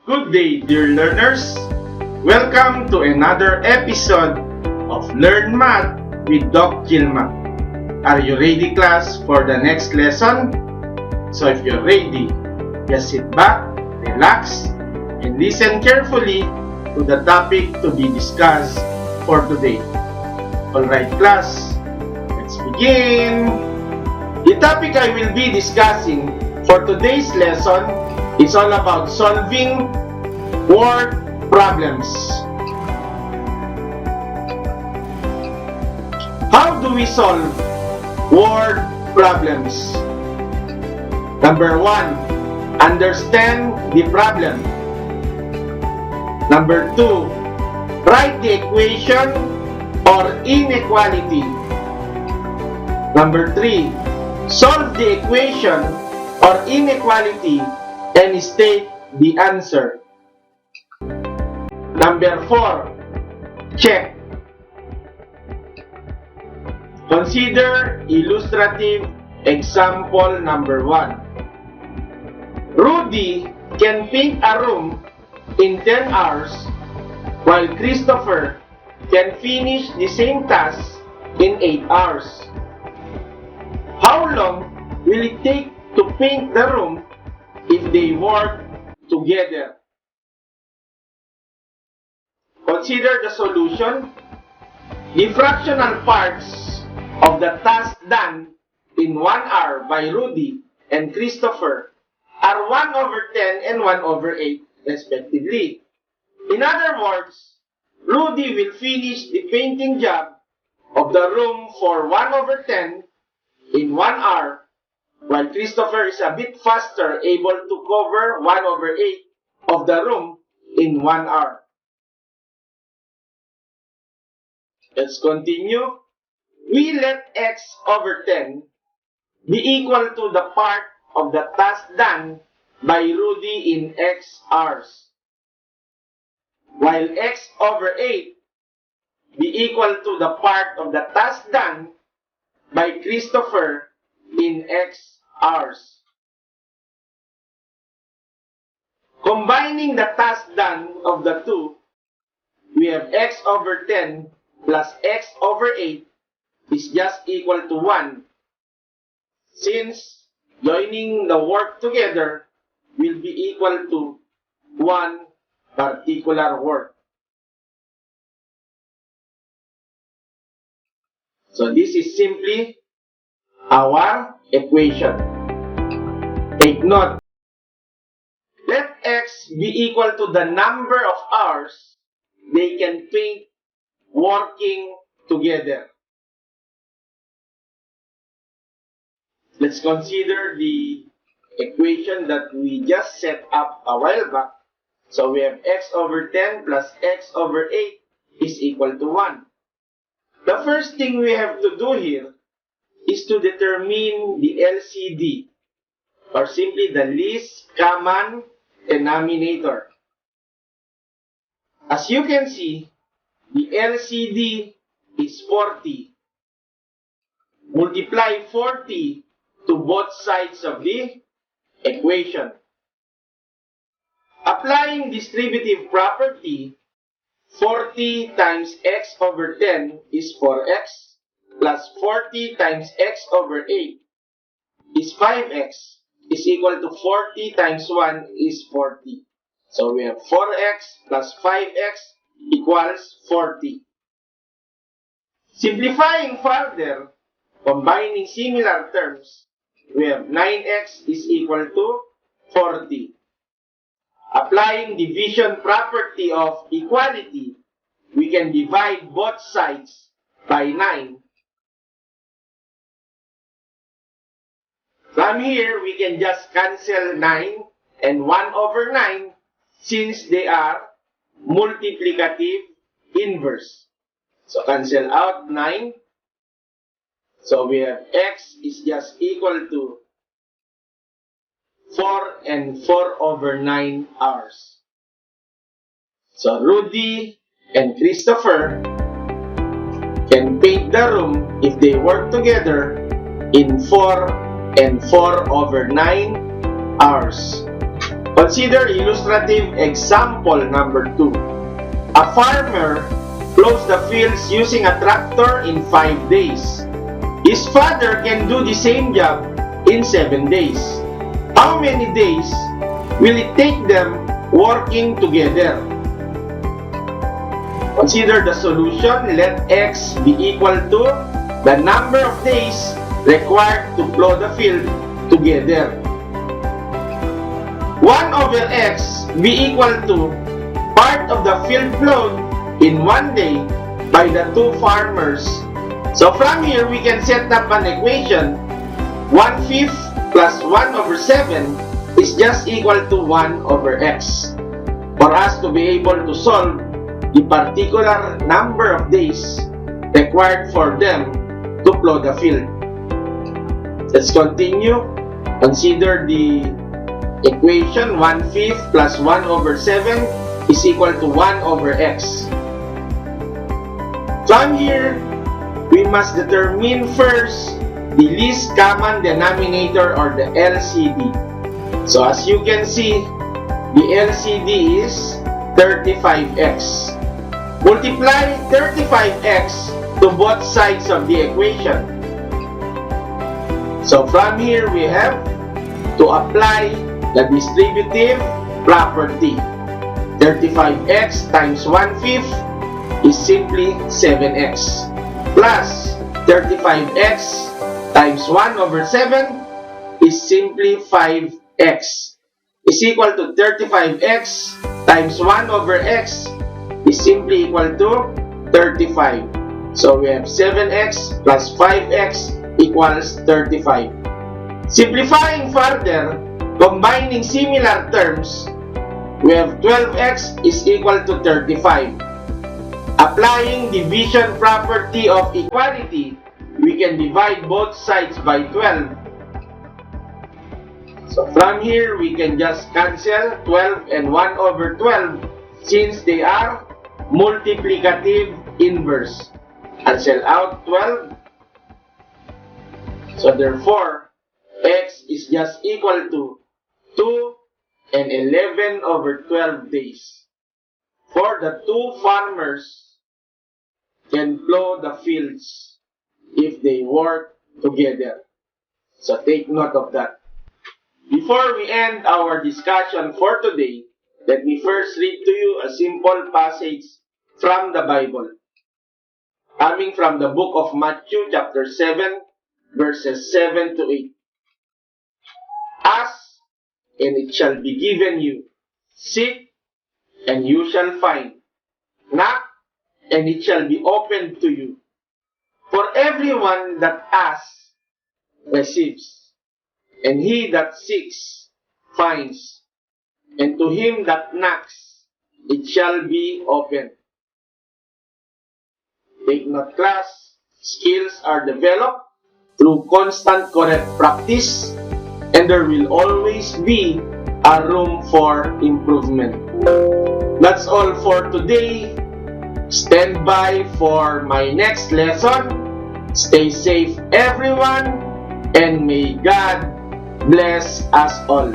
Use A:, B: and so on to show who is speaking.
A: Good day, dear learners. Welcome to another episode of Learn Math with Doc Gilma. Are you ready, class, for the next lesson? So if you're ready, just sit back, relax, and listen carefully to the topic to be discussed for today. Alright, class, let's begin. The topic I will be discussing for today's lesson is all about solving word problems. How do we solve word problems? Number 1, understand the problem. Number 2, write the equation or inequality. Number 3, solve the equation or inequality and state the answer. Number 4, check. Consider illustrative example number 1. Rudy can paint a room in 10 hours while Christopher can finish the same task in 8 hours. How long will it take to paint the room if they work together? Consider the solution. The fractional parts of the task done in 1 hour by Rudy and Christopher are 1/10 and 1/8 respectively. In other words, Rudy will finish the painting job of the room for 1/10 in 1 hour, while Christopher is a bit faster, able to cover 1/8 of the room in 1 hour. Let's continue. We let x/10 be equal to the part of the task done by Rudy in x hours, while x/8 be equal to the part of the task done by Christopher in x hours. Combining the task done of the two, we have x/10 plus x/8 is just equal to 1, since joining the work together will be equal to one particular work. So this is simply our equation. Take note. Let x be equal to the number of hours they can paint working together. Let's consider the equation that we just set up a while back. So we have x/10 plus x/8 is equal to 1. The first thing we have to do here is to determine the LCD, or simply the least common denominator. As you can see, the LCD is 40. Multiply 40 to both sides of the equation. Applying distributive property, 40 times x/10 is 4x, plus 40 times x/8 is 5x, is equal to 40 times 1 is 40. So we have 4x plus 5x equals 40. Simplifying further, combining similar terms, we have 9x is equal to 40. Applying division property of equality, we can divide both sides by 9. From here, we can just cancel 9 and 1/9 since they are multiplicative inverse. So cancel out 9. So we have x is just equal to 4 and 4/9 hours. So Rudy and Christopher can paint the room if they work together in 4 and 4/9 hours. Consider illustrative example number 2. A farmer plows the fields using a tractor in 5 days. His father can do the same job in 7 days. How many days will it take them working together? Consider the solution. Let x be equal to the number of days required to plow the field together. 1 over x be equal to part of the field plowed in 1 day by the 2 farmers. So from here, we can set up an equation. 1/5 plus 1 over 7 is just equal to 1 over x. For us to be able to solve the particular number of days required for them to plow the field. Let's continue. Consider the equation. 1/5 plus 1 over 7 is equal to 1 over x. From here, we must determine first the least common denominator, or the LCD. So as you can see, the LCD is 35x. Multiply 35x to both sides of the equation. So from here, we have to apply the distributive property. 35x times 1/5 is simply 7x, plus 35x times 1 over 7 is simply 5x, is equal to 35x times 1 over x is simply equal to 35. So we have 7x plus 5x equals 35. Simplifying further, combining similar terms, we have 12x is equal to 35. Applying division property of equality, we can divide both sides by 12. So from here, we can just cancel 12 and 1 over 12 since they are multiplicative inverse. Cancel out 12. So therefore, x is just equal to 2 and 11 over 12 days. For the 2 farmers can plow the fields if they work together. So take note of that. Before we end our discussion for today, let me first read to you a simple passage from the Bible, coming from the book of Matthew chapter 7, verses 7 to 8. Ask, and it shall be given you. Seek, and you shall find. Knock, and it shall be opened to you. For everyone that asks receives, and he that seeks finds, and to him that knocks it shall be opened. Take note, class, skills are developed through constant correct practice, and there will always be a room for improvement. That's all for today. Stand by for my next lesson. Stay safe, everyone, and may God bless us all.